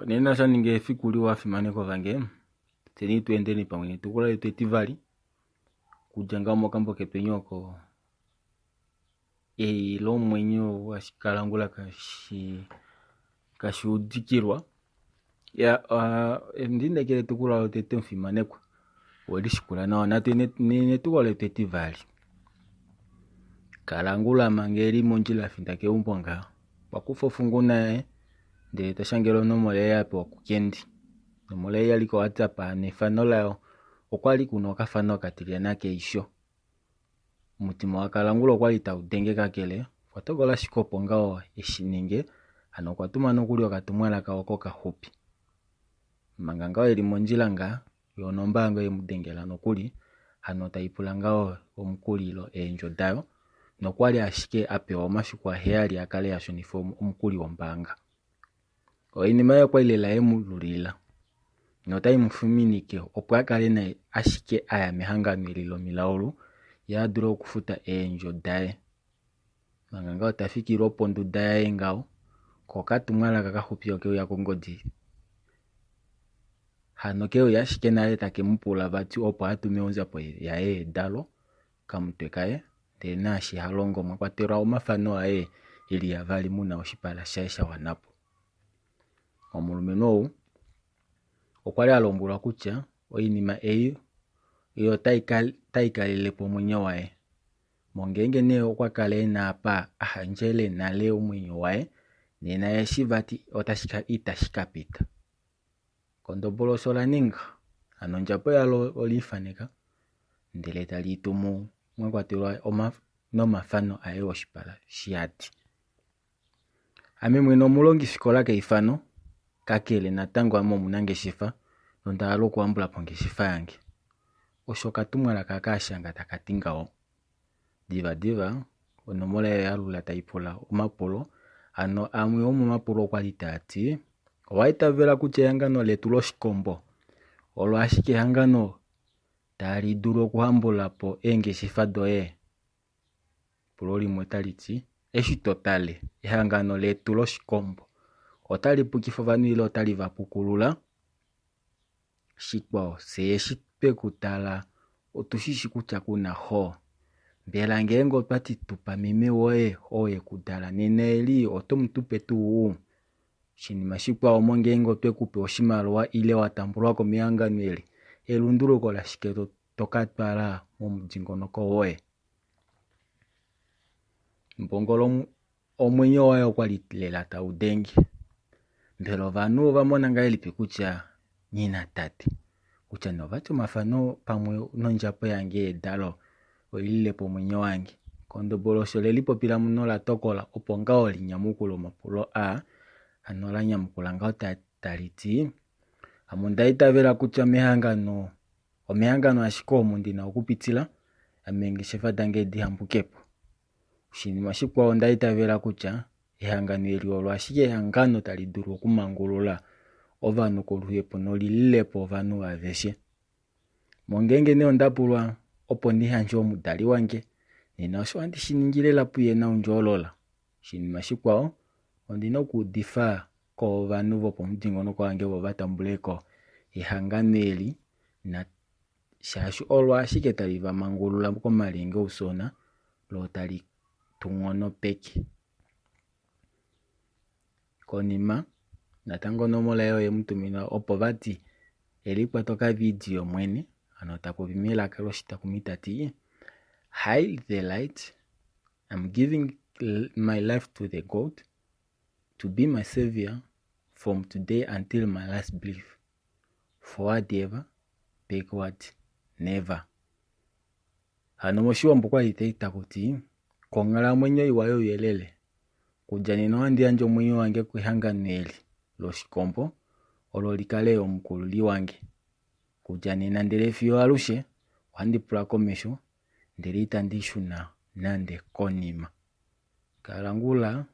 Nena sha ningefikuriwa fimaneko vange teni tuendeni pamwe tukula twetivali kujanga mokambo kepenyoko lo mwenyo washikalangula kashiudikirwa ya ndindekele tukula tete mfimaneko wali shikula nawa na tene tukole twetivali kalangula mangeli monjila findake umbonga pakufa funguna ndele tashangelo nomole yapo kukendi nomole yaliko WhatsApp nefano lao okwali kuno kafano katilia nake isho mutima wakalangula okwali taudenge kakele kwatogola shikopo ngao eshininge ano kwatuma nokuli okatumwala kaoko kahupi manga ngao eli monjila nga yonomba ngo emudengela nokuli ano taipula ngao omukulilo enjo dayo nokwali ashike apewa omashukwa heyali akale yashonifo omukuli wombanga oinima yakwa ilela emululila notai mufuminike opo akale na ashike aya mehangano elilo milaulu ya duro okufuta enjo daye manga ngao tafikiro pondu daye ngao kokatumwala kakahupio keo ya kongodi hano keo yashike nale takemupula bati opo atume onzapo ya dalo kamutwekaye de nashi halongo mwakwatera omafano aye ili yavali muna oshipala shaisha wanapo omulumeno okwali alombula kutya oinima eyo iyo taikalelepo mwenye wae mongenge ne okwakale na apa ahanjele nale mwenye wae nena yeshivati otashika itashikapita kondobolo sola ninga ano njapo yalo olifaneka ndele talitumu mwakwatelwa nomafano aye oshipala shiati ame mweno mulongi fikola keifano kakele natango amo munangeshifa nondalo kuambula pongeshifa yange oshoka tumwala kakashanga takatingao diva onomola yalula taipula omapolo ano amwe omu mapolo kwali tati waita vela kutya hangano letu loshikombo olo ashike hangano tali duro kuhambula po engeshifa doye pulo limwe taliti eshitotale ehangano letu loshikombo otali pukifo vanile otali vapukulula shikwao seyeshipe kutala otushishi kutya kuna ho mbela ngengo twati tupa mime woye oye kudala neneli otomutupe tuu shinima shikwao mongengo twekupe oshimaliwa ile watambulwa komihangano eli elunduluko la shiketo tokatwala momudingonoko woye mbongolo omwenyo wayo kwali lela taudengi mbelo vanu vamona ngaelipi kutya nina tate kutya novati mafano pamwe nonjapo yange dalo oililepo mwenye wange kondobolosho lelipo pila munola tokola opo ngao linyamukulo mapulo anola nyamukula ngao taliti amunda itavela kutya mehangano omehangano ashiko mundina okupitila amengeshefa dange dihambukepo shinima shikwao ndaitavela kutya ehangano eliolo ashike ehangano taliduru okumangulula ovanu koluhepo nolililepo ovanu aveshe mongenge ne ondapulwa opo ndihanje omudali wange nena osho andishiningilela puye na unjolola shinima shikwao ondina okudifa ko vanu vopomudingonoko wange vovatambuleko ehangano eli na shashi olo ashike tali vamangulula komalenge usona lo tali tungono peki konima natango nomola yoye mutumina opo vati elikwa toka video mwene ano takuvimila kalo shitakumitati hide the light. I'm giving my life to the God to be my savior from today until my last breath. Forward ever, backward never. Ano moshiwambo kwa itaita kuti kongala mwenyo iwayo yelele kuja nino andi anjo mwenyo wange kuhangano eli loshikombo olo likale omukululi wange kuja nina ndele fiyo alushe wandipula komesho ndele itandishuna nande konima kalangula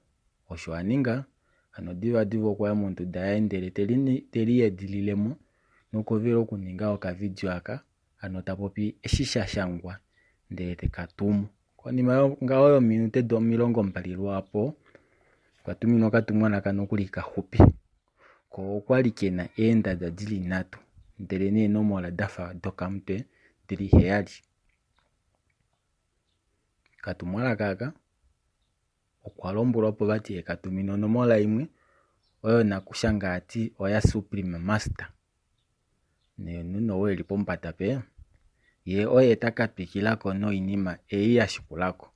oshoaninga ano divo kwa muntu daya ndele teli edililemo nokovelo kuninga oka video aka ano tapopi eshishashangwa ndele tekatumu konima ngao yo minute 20 mbalilwa hapo kwatumino katumwana kanokuli kahupi ko okwali kena eendada dili 3 ndele neenomola dafa dokamutwe dili 7. Katumwalaka aka okwalombwelwa opo bati ekatumina onomola yimwe oyo nakushanga ati oya Supreme Master. Nuno weli pombanda pe ye oye takapikilako noinima eyi yashikulako.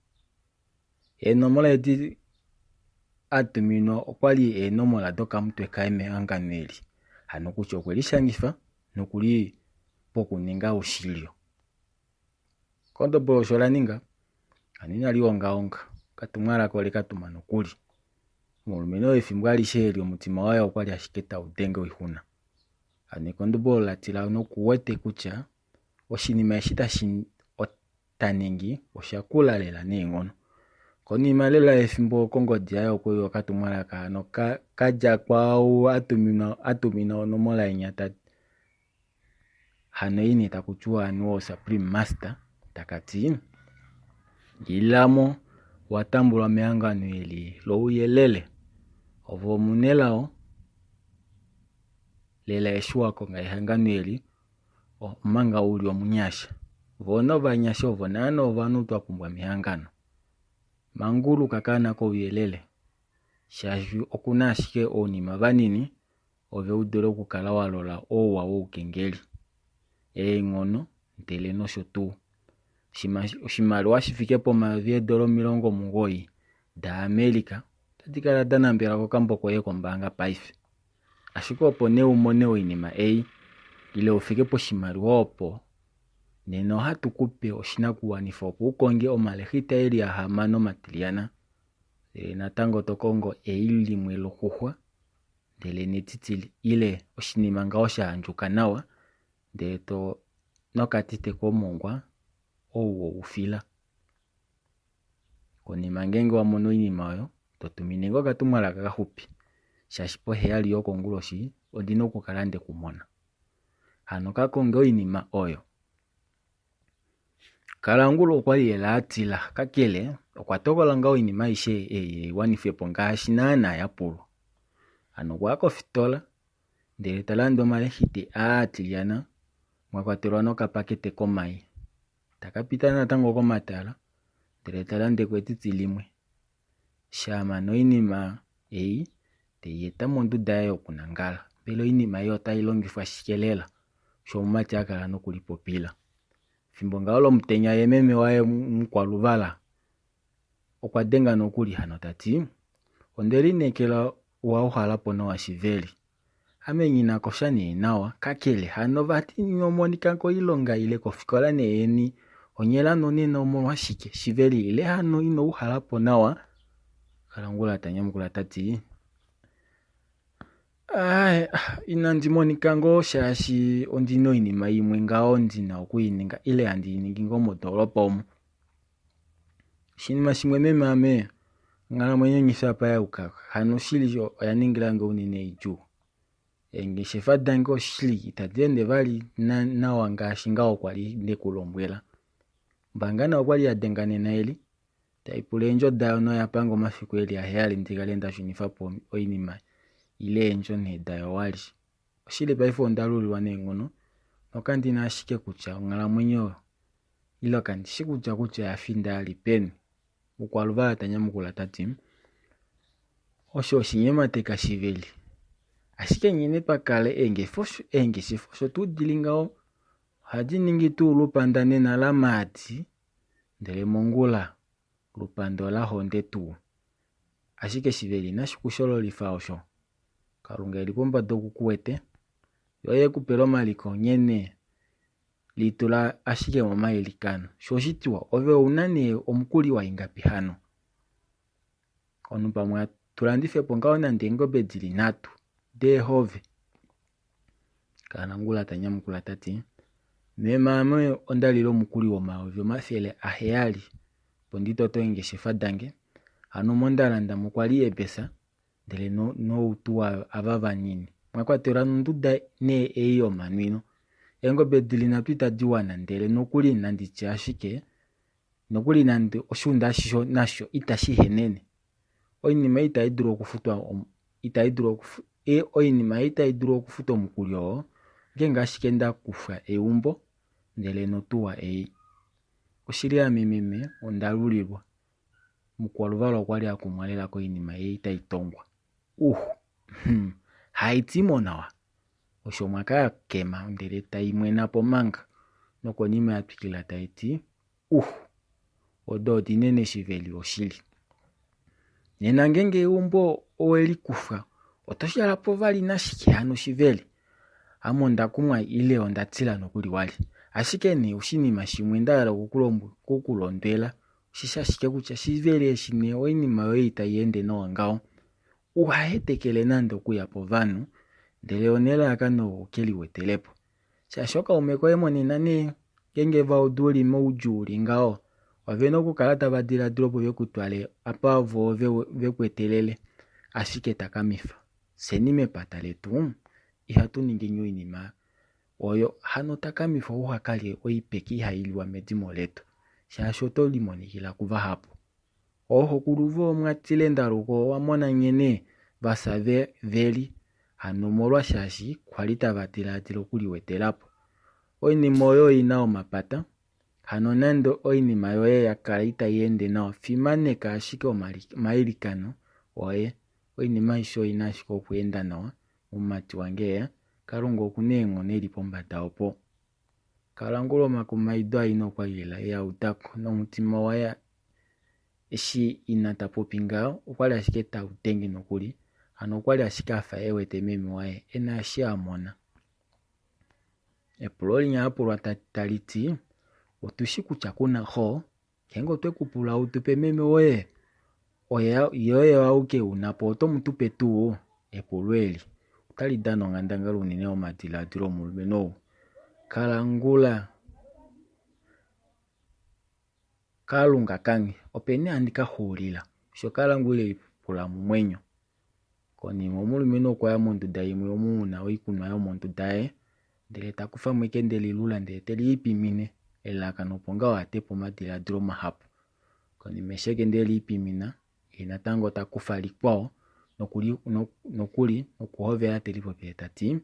Eenomola edi atuminwa okwali eenomola dokamutwe kaye mehangano eli, ano kutya okweli shangitha nokuli pokuninga ushilyo. Kondombolo sho laninga anina liwonga katumwalaka ole katuma nokuli omulumentu ethimbo alishe eli omutima waye okwali ashike tagu dhenge oihuna. Ano ekondombolo latila nokuwete kutya oshinima eshi taningi oshakula lela neengono. Konima lela ethimbo kongodi yaye okwali okatumwalaka ano kalya kwawo atumina onomola yenyatati. Hano yini takutiwa anuwa Supreme Master takati ilamo watambulwa mehangano eli louyelele ovo munelawo lela eshiwakonga ehangano eli omanga uli omunyasha. Vono vanyasha ovo nano vanu twapumbwa mehangano. Manguluka kana kouyelele shaashi okuna ashike oonima vanini ove udole okukala walola ouwa woukengeli, eengono ndele nosho tuu. Oshimaliwa shithike $90 dhaAmerica tadhi kala dhanambela kokambo koye kombaanga paife. Ashike opo umone oinima eyi ile ufike poshimaliwa opo nena ohatu kupe oshinakuwanithwa opo ukonge omalehita eli 6 omatiliana. Natango tokongo eyi1 lohuhwa ndele netitili ile oshinima ngao shaandjuka nawa ndele nokatite komongwa owo ufila. Konima ngenge wamono iinima oyo totumine okatumwalaka kahupi shaashi po 7 yokonguloshi ondina okukala ndekumona. Ano kakonge iinima oyo. Kalangulu okwali lela atila kakele okwatokola ngao iinima aishe wanifepo ngaashi naana yapulwa. Ano okuya kositola ndele talanda omalehite atiliana mwakwatelwa nokapakete komayi. Takapita natango komatala ndele talandeko etiti limwe. Shamana iinima eyi teyi mondunda yaye yokunangala. Mbele iinima eyi otayi longithwa shike lela sho omumati akala nokulipopila. Thimbo ngao lomutenya ye meme waye mukwaluvala okwadenga nokuli hano tati ondeli nekela wauhalapo nawa shiveli. Ame nyina kosha nawa kakele hano vati nomonika ko ilonga ile kosikola neeni onyela nonena omolwa shike shiveli ile hano inouhalapo nawa. Kalangula tanyamukula tati inandi monika ngo shaashi ondino iinima yimwe ngao ndina okuyininga ile andiyiningi ngo mondoolopa omo. Shinima shimwe meme ame onkalamwenyo nyithapa yauka hano shili oya ningilange unene eidjuu. Eengeshefa dange oshili itadhi ende vali nawa ngaashi ngao kwali ndekulombwela. Ombaanga okwali yadenga nena eli tayi pula eendjo dhayo noyapanga omasiku eli 7 ndigale ndashunifapo oinima ile eendjo dhayo wali. Oshili paife ondalulilwa neengono nokandina ashike kutya onkalamwenyo ilo kandishi kutya yafinda ali peni. Ukwaluvala tanyamukula tati osho oshinyemate kashiveli. Ashike nyine pakale eengeshefa sho tudili ngao ohadhi ningi tuu lupanda nena lamati ndele mongula lupanda olahonde tuu. Ashike shiveli inashi kushololifa osho. Kalunga eli pombanda okukuwete yo yekupela omaliko nyene litula ashike momayilikano. Sho oshitiwa ove una omukuli waingapi hano. Onu pamwe tulandifepo ngao nande oongombe dhili 3 dheehove. Kalangula tanyamukula tati meme ame ondalile omukuli $700 opo nditote oongeshefa dange. Ano mondalanda mokwali ebesa ndele noutu ava vanini. Mwakwatelwa nondunda eyi yomanwino. Eengombe dhili 3 itadhi wana ndele nokuli nanditye ashike nokuli nande oshunda nasho itashi henene. Oinima itayi dulu okufutwa oinima itaidulu okufuta omukuli oo ngenge ashike kufa eumbo ndele notuwa oshili ame meme ondalulilwa mukwaluvalo okwali akumwalela koinima itaitongwa haitsimo nawa osho mwakaya kema ndele taimwenapo manga nokonima yatwikila taiti odo dinene shiveli oshili. Nena ngenge eumbo oweli kufa otoshalapo vali nashike hano shiveli amo ndakumwa ile ondatsila nokuli wali ashike ne oshinima shimwe ndahala okukulondwela shishashike kutya shiveli eshi oinima yoye itaiyende nawa ngawo uhahetekele nande okuya povanhu ndele onelalakano okeliwetelepo shaashi okaume koye monena ngenge vauduli moudju uli ngawo ovena okukala tavadiladila opo vekutwale apa avo vekwetelele ashike takamifa seni mepata letu ihatu ningi oinima oyo hano takamifa uhakale oipeke ihailiwa medimo letu shaashi otolimonikila kuva hapo ohokuluva omwatsile ndaluko owamona nkene vasa veli hano molwa shaashi kwali tavadiladila okuliwetelapo oinima oyo oyina omapata hano nande oinima yoye yakala itaiyende nawa fimaneka ashike omailikano oye oinima aishe oyina ashike okweenda nawa mumati wange Kalunga okuna eeng'ono eli pombanda opo kalangula omakumaido aina okwalela eyautako nomutima waya eshi inata popi ngawo okwali ashike tautenge nokuli ano okwali ashike afa ewete meme waye ena eshi amona. Epulo linya apulwa taliti otushi kutya kunaho ngenge otwekupula utupe meme woye yoye wauke unapo otomutupe tuu. Epulo eli otali dhana onkandangala unene momadiladhilo omulumentu kalangula Kalunga kange openi handika hulila sho kalangula eli pula mumwenyo konima omulumentu okwaya mondunda yimwe omuna oikunwa yomondunda ye ndele takufamo ekende lilula ndele teliipimine elalakano opo ngawo atepo omadiladhilo mahapu konima eshi ekende liipimina natango takufa likwao nokuli nokuhovela telipopile tati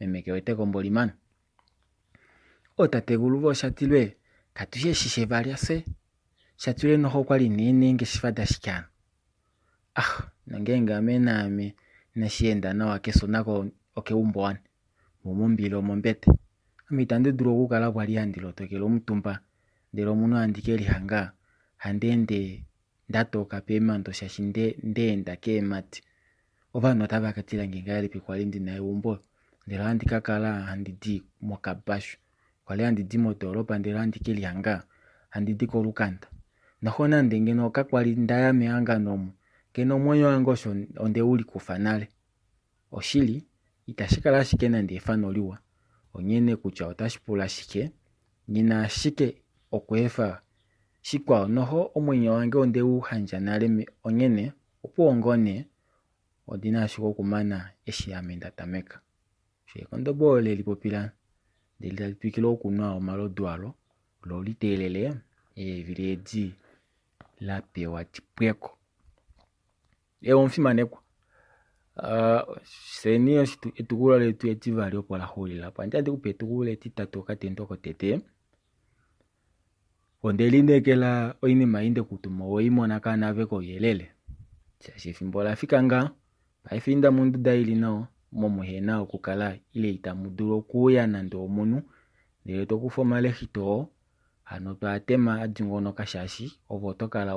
meme kewete kombolimana tategulu oshatilwe katushe shishe valya se shatilwe noho kwali nenge shifa dashikyana nangenge ame nashienda nawa keso nako okeumbo wane momombili omombete ame itandi dulu okukala bwali handi lotokele omutumba ndele omuno handikeli hanga handende ndatoka peemando shashi ndeenda keemati ovanhu otavakatila ngenga yalipi kwali ndina eumbo ndele handikakala handidi mokabashu kwali handidi modoolopa ndele handikeli hanga handidi kolukanda noho nande ngeno okakwali ndaya mehanganomo ngeno omwenyo wange osho ondeuli kufa nale oshili itashikala ashike nande efano liwa onyene kutya otashipula shike nina ashike okwefa shikwao noho omwenyo wange ondeuhandja nale onyene opuwo ngone ondina ashike okumana eshi ame ndatameka shekondobo leli popila ndele talitwikila okunwa omalodu alo lo liteelele evili edi lapewa tipweko omfimanekwa seni etukulo letu etivali opo lahulila po andjadi kupa etukulo etitatu okatendo kotete ondelinekela oinima inde kutuma woimona kana veko yelele shashi ethimbo lafika nga paife inda mondunda ili nawa momuhena okukala ile itamudulu okuya nande omunu ndele tokufa omalehito hano twatema adingonoka shashi ovo otokala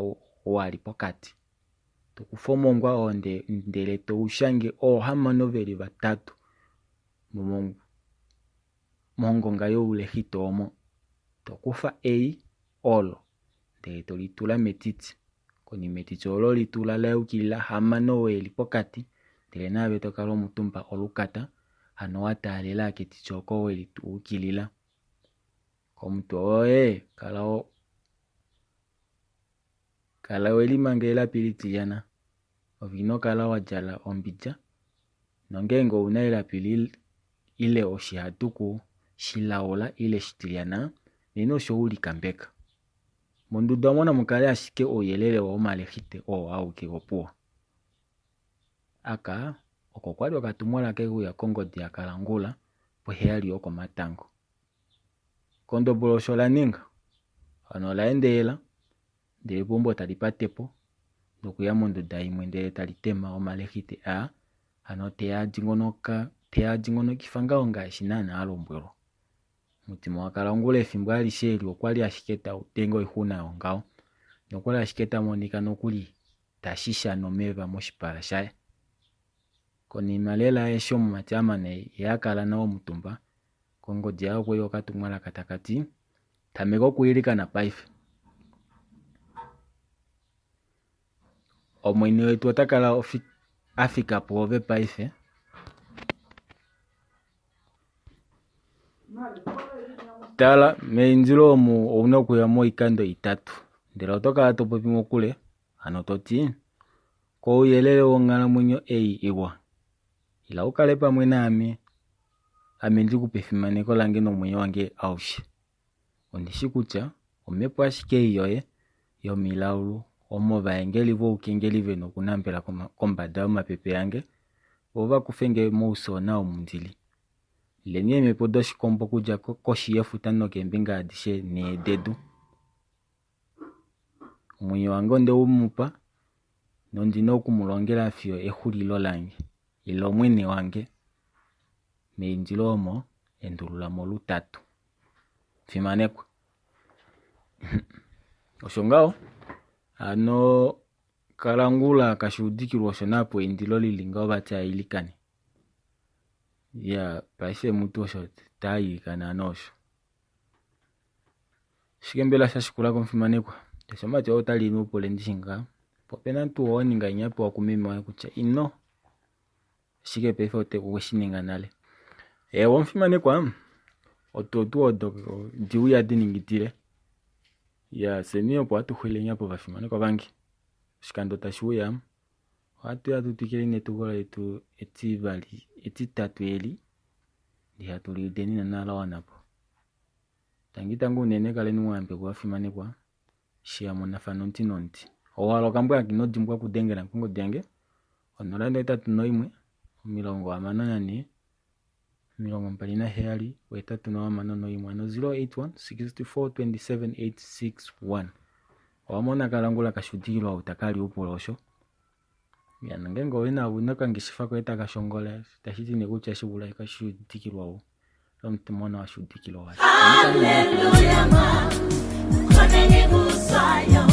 wali pokati tokufa omongwa onde ndele toushange ohamano veli vatatu mongonga youlehito omo tokufa olo ndele tolitula metiti konima etiti olo litula laukilila hamano weli pokati ndele naave tokala omutumba olukata hano wataalela ketiti oko weli tuukilila komutu oye kala weli mangelela pilitiyana ovino kala wajala ombidja nongenge una elapi ile oshihatuku shilaula ile shitiliana nena osho uli kambeka mondunda omona mukale ashike uyelele womalehite auke gopuwa aka oko kwali okatumwala ke kuya kongodi ya Kalangula poheyali oko matango. Kondombolo sho la ninga ano la endeela ndele pombo tali patepo nokuya mondunda yimwe ndele tali tema omalehite ano teya ngono kifanga ngaashi nana alombwelwa. Mutima wa Kalangula ethimbo alishe okwali ashiketa utengo ihuna yongawo nokwali ashiketa monika nokuli tashisha nomeva moshipala shaye. Konima lela esho mumatyamane yakala nawo mutumba kongodi yawo kweli okatumwala katakati tameka okuyilika na paife. Omwene wetu otakala afika po ove paife. Tala meindilo omu owuna okuya moikando 3 ndele otokala topopi mokule ano toti ko uyelele wonkalamwenyo iwa ila ukale pamwe nami ame ndikupe efimaneko lange nomwenyo wange awushe. Ondishi kutya omepo ashike iyoye yomilaulu omova engelivo ukengelive nokunambela kombanda yomapepe yange ova kufenge mousona omundili. Leni emepo doshikombo kudya koshi yefuta nokembinga adishe neededu. Omwenyo wange onde umupa nondina okumulongela fyo ehulilo lange ila omwene wange meindilo omo endulula molu 3 fimanekwa. Osho ngawo ano Kalangula kashuudikilwa osho napo indilo lilinga obati ayilikane. Paife mutu osho tayilikana ano osho. Shikembela shashikula konfimanekwa. Tesho mati otali nupole ndishinga. Popena ntu waninga inyapo wakumeme wae kutya ino. Shike paife weshininga nale. Wonfimanekwa otu odo diwu ya diningitile. Seni opo atuhwile nyapo vafimanekwa vangi. Shikando tashuya. Watu ya tutikile netugola etu etitatu eli. Diha tulideni na nala wanapo. Tangitangu unene kale nuwambe kwa fimanekwa. Shia monafano nti. Owalo kambu ya kino dimbwa kudengela kungo diange. Onorando etatu noimwe. Milongo wa manona ni. Milongo mpalina heali. Wetatu no wa manona imwe. 081 64 27 861. Wamona Kalangula kashutikilwa utakali upolosho. Nangengo wena unaka ngishifa kweta kashongole tashiti nekucha shibula kashutikilwa u mtimona wa shutikilwa. Hallelujah, konene kusaya.